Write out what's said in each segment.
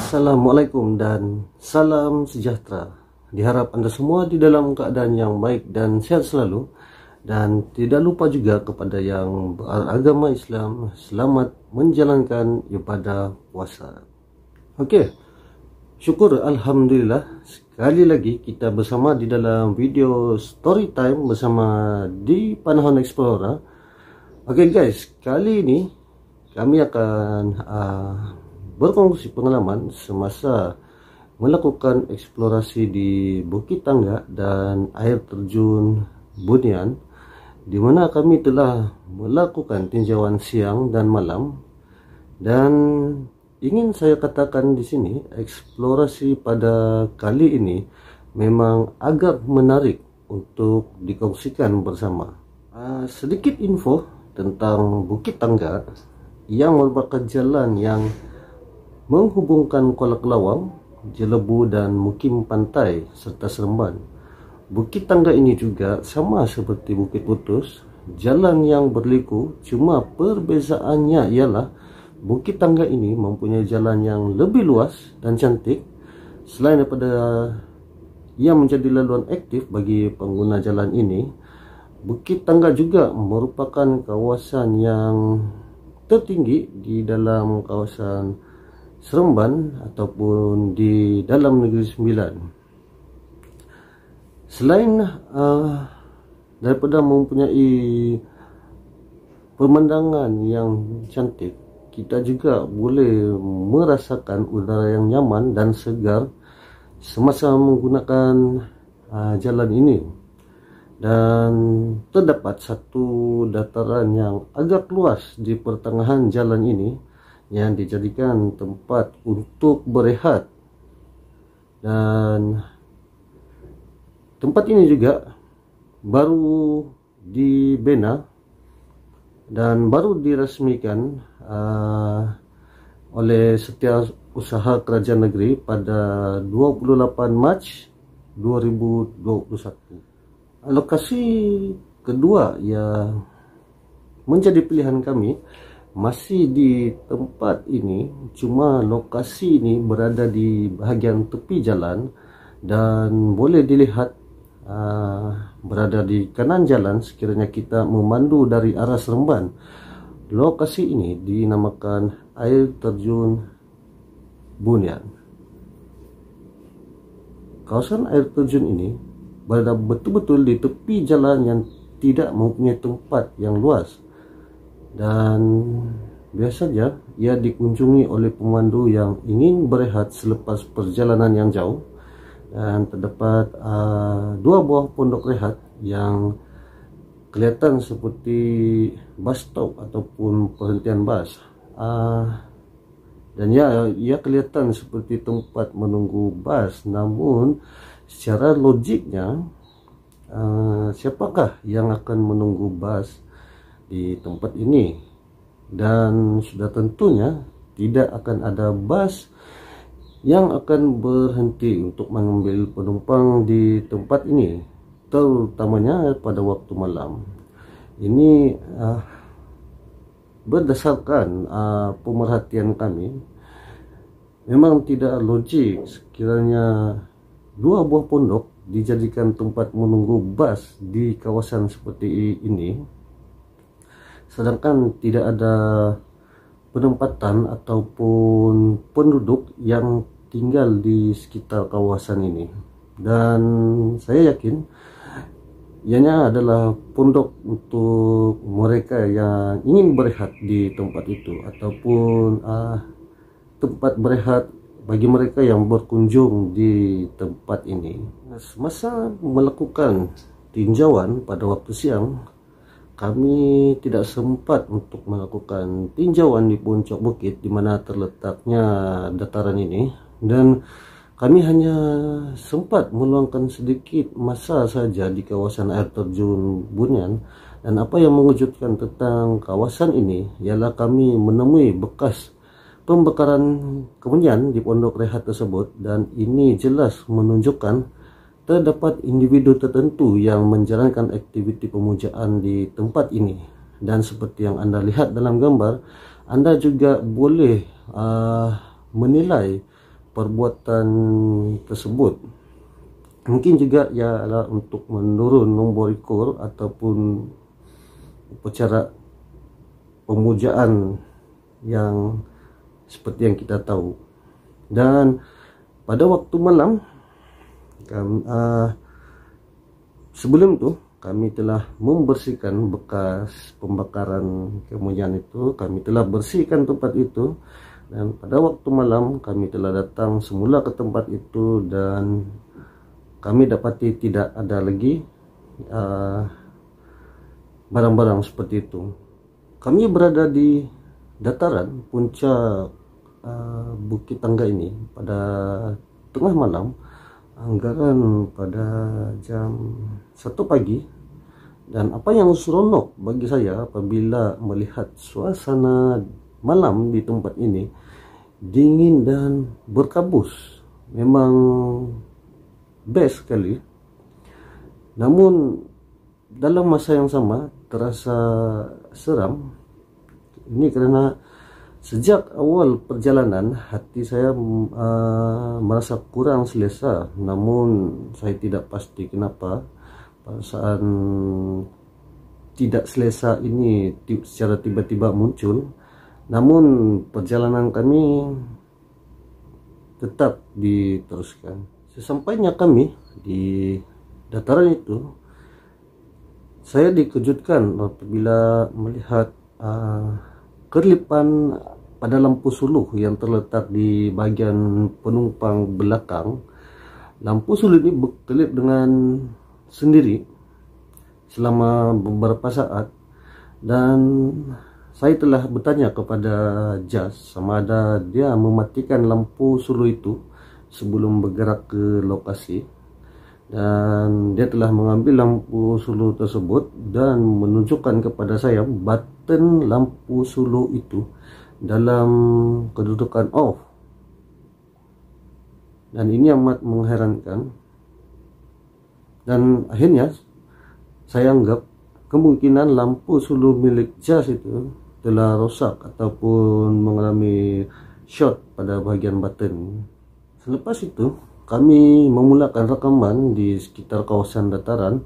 Assalamualaikum dan salam sejahtera. Diharap Anda semua di dalam keadaan yang baik dan sehat selalu. Dan tidak lupa juga kepada yang beragama Islam, selamat menjalankan ibadah puasa. Okey, syukur Alhamdulillah. Sekali lagi kita bersama di dalam video story time bersama di Panahan Explorer. Okey guys, kali ini kami akan berkongsi pengalaman semasa melakukan eksplorasi di Bukit Tangga dan air terjun Bunian, di mana kami telah melakukan tinjauan siang dan malam. Dan ingin saya katakan di sini, eksplorasi pada kali ini memang agak menarik untuk dikongsikan bersama. Sedikit info tentang Bukit Tangga yang merupakan jalan yang menghubungkan Kuala Kelawang, Jelebu dan Mukim Pantai serta Seremban. Bukit Tangga ini juga sama seperti Bukit Putus, jalan yang berliku, cuma perbezaannya ialah Bukit Tangga ini mempunyai jalan yang lebih luas dan cantik. Selain daripada ia menjadi laluan aktif bagi pengguna jalan ini, Bukit Tangga juga merupakan kawasan yang tertinggi di dalam kawasan Seremban ataupun di dalam Negeri Sembilan. Selain daripada mempunyai pemandangan yang cantik, kita juga boleh merasakan udara yang nyaman dan segar semasa menggunakan jalan ini. Dan terdapat satu dataran yang agak luas di pertengahan jalan ini yang dijadikan tempat untuk berehat. Dan tempat ini juga baru dibina dan baru diresmikan oleh Setiausaha Kerajaan Negeri pada 28 Mac 2021. Lokasi kedua yang menjadi pilihan kami masih di tempat ini, cuma lokasi ini berada di bahagian tepi jalan dan boleh dilihat berada di kanan jalan sekiranya kita memandu dari arah Seremban. Lokasi ini dinamakan air terjun Bunian. Kawasan air terjun ini berada betul-betul di tepi jalan yang tidak mempunyai tempat yang luas. Dan biasanya ia dikunjungi oleh pemandu yang ingin berehat selepas perjalanan yang jauh. Dan terdapat dua buah pondok rehat yang kelihatan seperti bus stop ataupun perhentian bas. Dan ia kelihatan seperti tempat menunggu bas. Namun secara logiknya, siapakah yang akan menunggu bas di tempat ini? Dan sudah tentunya tidak akan ada bas yang akan berhenti untuk mengambil penumpang di tempat ini, terutamanya pada waktu malam. Ini berdasarkan pemerhatian kami, memang tidak logik sekiranya dua buah pondok dijadikan tempat menunggu bas di kawasan seperti ini, sedangkan tidak ada penempatan ataupun penduduk yang tinggal di sekitar kawasan ini. Dan saya yakin ianya adalah pondok untuk mereka yang ingin berehat di tempat itu, ataupun tempat berehat bagi mereka yang berkunjung di tempat ini. Semasa melakukan tinjauan pada waktu siang, kami tidak sempat untuk melakukan tinjauan di puncak bukit di mana terletaknya dataran ini, dan kami hanya sempat meluangkan sedikit masa saja di kawasan air terjun Bunian. Dan apa yang mengejutkan tentang kawasan ini ialah kami menemui bekas pembakaran kemenyan di pondok rehat tersebut, dan ini jelas menunjukkan terdapat individu tertentu yang menjalankan aktiviti pemujaan di tempat ini. Dan seperti yang Anda lihat dalam gambar, Anda juga boleh menilai perbuatan tersebut. Mungkin juga ialah untuk menurun nombor rekor ataupun upacara pemujaan yang seperti yang kita tahu. Dan pada waktu malam sebelum itu kami telah membersihkan bekas pembakaran kemudian itu, kami telah bersihkan tempat itu. Dan pada waktu malam kami telah datang semula ke tempat itu dan kami dapati tidak ada lagi barang-barang seperti itu. Kami berada di dataran puncak Bukit Tangga ini pada tengah malam, anggaran pada jam 1 pagi. Dan apa yang seronok bagi saya apabila melihat suasana malam di tempat ini, dingin dan berkabus, memang best sekali. Namun dalam masa yang sama terasa seram. Ini karena sejak awal perjalanan hati saya merasa kurang selesa. Namun saya tidak pasti kenapa perasaan tidak selesa ini secara tiba-tiba muncul. Namun perjalanan kami tetap diteruskan. Sesampainya kami di dataran itu, saya dikejutkan apabila melihat kerlipan pada lampu suluh yang terletak di bagian penumpang belakang. Lampu suluh ini berkelip dengan sendiri selama beberapa saat, dan saya telah bertanya kepada Jas sama ada dia mematikan lampu suluh itu sebelum bergerak ke lokasi. Dan dia telah mengambil lampu suluh tersebut dan menunjukkan kepada saya button lampu suluh itu dalam kedudukan off. Dan ini amat mengherankan. Dan akhirnya saya anggap kemungkinan lampu suluh milik Jas itu telah rosak ataupun mengalami short pada bagian button. Selepas itu kami memulakan rekaman di sekitar kawasan dataran,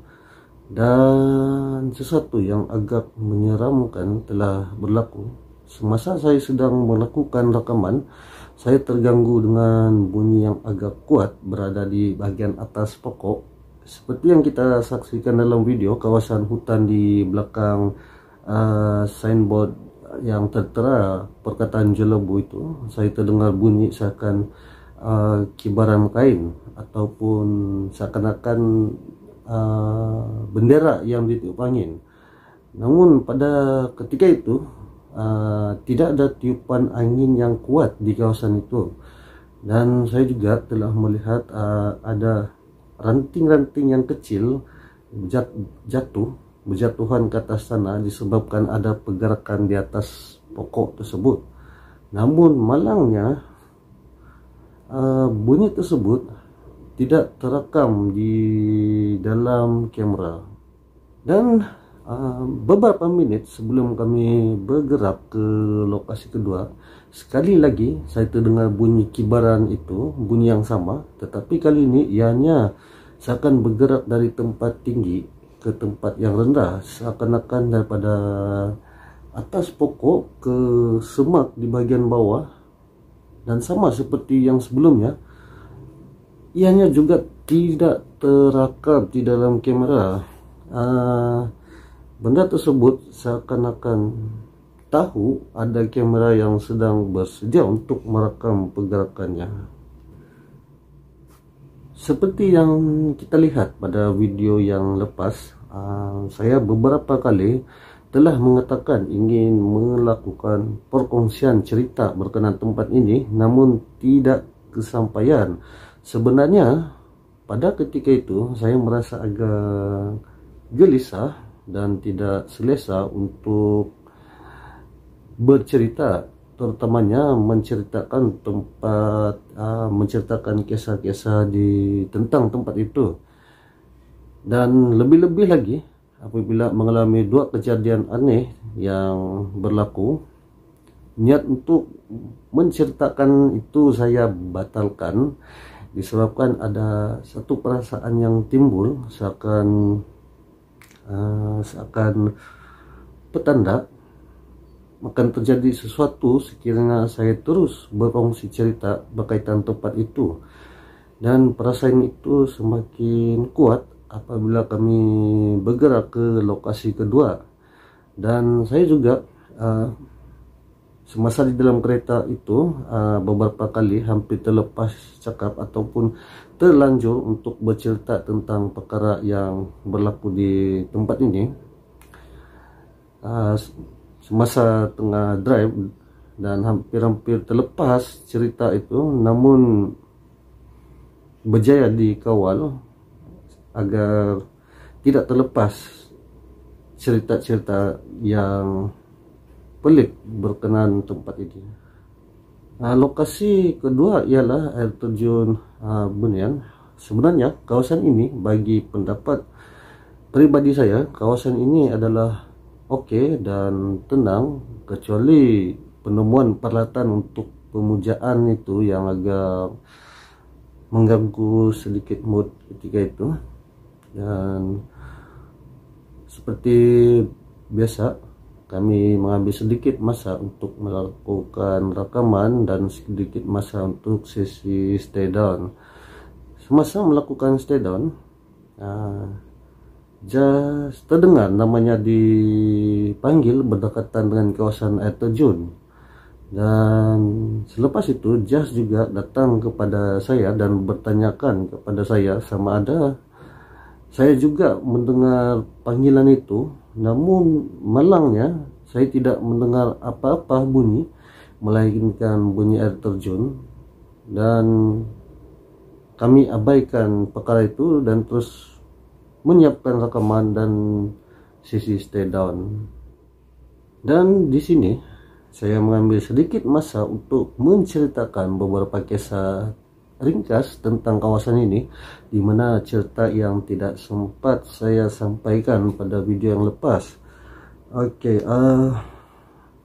dan sesuatu yang agak menyeramkan telah berlaku. Semasa saya sedang melakukan rekaman, saya terganggu dengan bunyi yang agak kuat berada di bagian atas pokok. Seperti yang kita saksikan dalam video, kawasan hutan di belakang signboard yang tertera perkataan Jelebu itu, saya terdengar bunyi seakan kibaran kain ataupun seakan-akan bendera yang ditiup angin. Namun pada ketika itu tidak ada tiupan angin yang kuat di kawasan itu, dan saya juga telah melihat ada ranting-ranting yang kecil berjatuhan ke atas tanah disebabkan ada pergerakan di atas pokok tersebut. Namun malangnya bunyi tersebut tidak terekam di dalam kamera. Dan beberapa menit sebelum kami bergerak ke lokasi kedua, sekali lagi saya terdengar bunyi kibaran itu, bunyi yang sama, tetapi kali ini ianya seakan bergerak dari tempat tinggi ke tempat yang rendah, seakan-akan daripada atas pokok ke semak di bagian bawah. Dan sama seperti yang sebelumnya, ianya juga tidak terekam di dalam kamera. Benda tersebut seakan-akan tahu ada kamera yang sedang bersedia untuk merekam pergerakannya. Seperti yang kita lihat pada video yang lepas, saya beberapa kali telah mengatakan ingin melakukan perkongsian cerita berkenaan tempat ini, namun tidak kesampaian. Sebenarnya pada ketika itu saya merasa agak gelisah dan tidak selesa untuk bercerita, terutamanya menceritakan tempat, menceritakan kisah-kisah tentang tempat itu. Dan lebih-lebih lagi apabila mengalami dua kejadian aneh yang berlaku niat untuk menceritakan itu saya batalkan disebabkan ada satu perasaan yang timbul seakan petanda akan terjadi sesuatu sekiranya saya terus berkongsi cerita berkaitan tempat itu, dan perasaan itu semakin kuat apabila kami bergerak ke lokasi kedua. Dan saya juga semasa di dalam kereta itu beberapa kali hampir terlepas cakap ataupun terlanjur untuk bercerita tentang perkara yang berlaku di tempat ini. Semasa tengah drive dan hampir-hampir terlepas cerita itu, namun berjaya dikawal agar tidak terlepas cerita-cerita yang pelik berkenaan tempat ini. Lokasi kedua ialah air terjun Bunian. Sebenarnya kawasan ini, bagi pendapat pribadi saya, kawasan ini adalah okey dan tenang, kecuali penemuan peralatan untuk pemujaan itu yang agak mengganggu sedikit mood ketika itu. Dan seperti biasa, kami mengambil sedikit masa untuk melakukan rekaman dan sedikit masa untuk sesi stay down. Semasa melakukan stay down, Jas terdengar namanya dipanggil berdekatan dengan kawasan air terjun, dan selepas itu Jas juga datang kepada saya dan bertanyakan kepada saya sama ada saya juga mendengar panggilan itu. Namun malangnya saya tidak mendengar apa-apa bunyi melainkan bunyi air terjun, dan kami abaikan perkara itu dan terus menyiapkan rekaman dan sesi stay down. Dan di sini saya mengambil sedikit masa untuk menceritakan beberapa kisah ringkas tentang kawasan ini, di mana cerita yang tidak sempat saya sampaikan pada video yang lepas. Okey,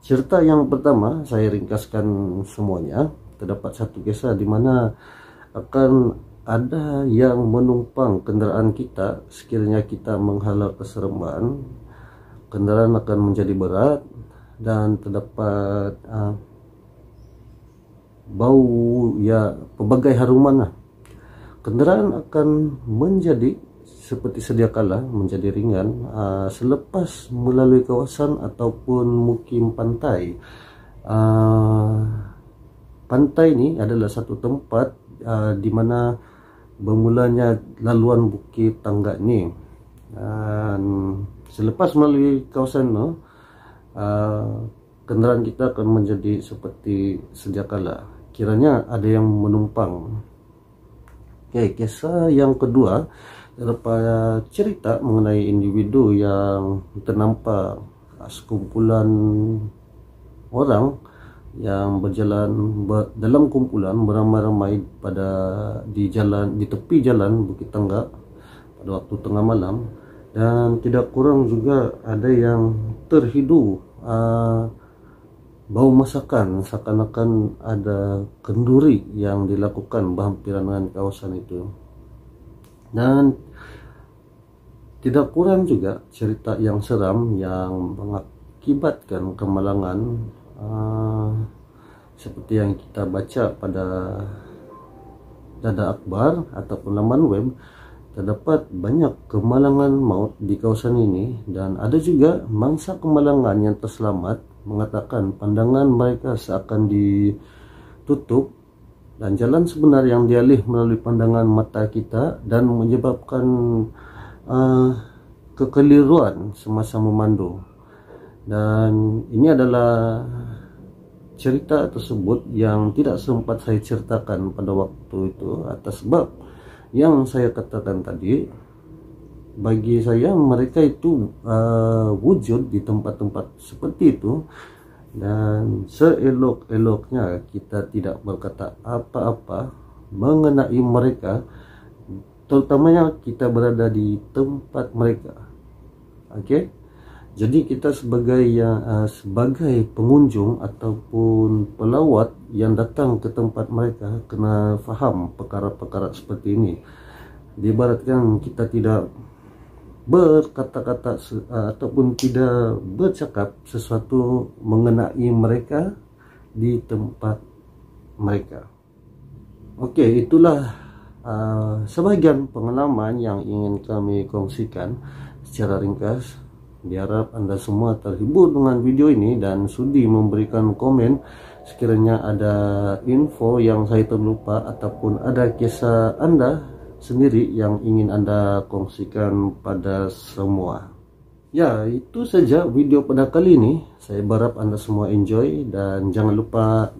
cerita yang pertama saya ringkaskan semuanya. Terdapat satu kisah di mana akan ada yang menumpang kenderaan kita. Sekiranya kita menghalau keseremban, kenderaan akan menjadi berat dan terdapat bau ya pelbagai haruman. Kenderaan akan menjadi seperti sedia kala menjadi ringan selepas melalui kawasan ataupun mukim pantai. Pantai ini adalah satu tempat di mana bermulanya laluan Bukit Tangga ini. Dan selepas melalui kawasan itu, kenderaan kita akan menjadi seperti sedia kala kiranya ada yang menumpang. Okey, kisah yang kedua terdapat cerita mengenai individu yang ternampak sekumpulan orang yang berjalan dalam kumpulan beramai-ramai di tepi jalan Bukit Tangga pada waktu tengah malam, dan tidak kurang juga ada yang terhidu bau masakan, seakan-akan ada kenduri yang dilakukan berhampiran dengan kawasan itu. Dan tidak kurang juga cerita yang seram yang mengakibatkan kemalangan, seperti yang kita baca pada Dada Akhbar ataupun laman web. Terdapat banyak kemalangan maut di kawasan ini, dan ada juga mangsa kemalangan yang terselamat mengatakan pandangan mereka seakan ditutup dan jalan sebenar yang dialih melalui pandangan mata kita dan menyebabkan kekeliruan semasa memandu. Dan ini adalah cerita tersebut yang tidak sempat saya ceritakan pada waktu itu atas sebab yang saya katakan tadi. Bagi saya mereka itu wujud di tempat-tempat seperti itu, dan seelok-eloknya kita tidak berkata apa-apa mengenai mereka, terutamanya kita berada di tempat mereka. Okey, Jadi kita sebagai pengunjung ataupun pelawat yang datang ke tempat mereka kena faham perkara-perkara seperti ini. Diibaratkan kita tidak berkata-kata ataupun tidak bercakap sesuatu mengenai mereka di tempat mereka. Oke, itulah sebagian pengalaman yang ingin kami kongsikan secara ringkas. Diharap Anda semua terhibur dengan video ini dan sudi memberikan komen sekiranya ada info yang saya terlupa ataupun ada kisah Anda sendiri yang ingin Anda kongsikan pada semua. Ya, itu saja video pada kali ini. Saya berharap Anda semua enjoy dan jangan lupa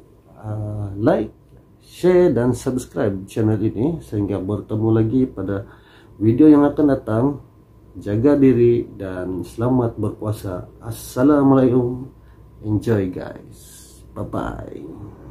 like, share dan subscribe channel ini sehingga bertemu lagi pada video yang akan datang. Jaga diri dan selamat berpuasa. Assalamualaikum. Enjoy guys. Bye bye.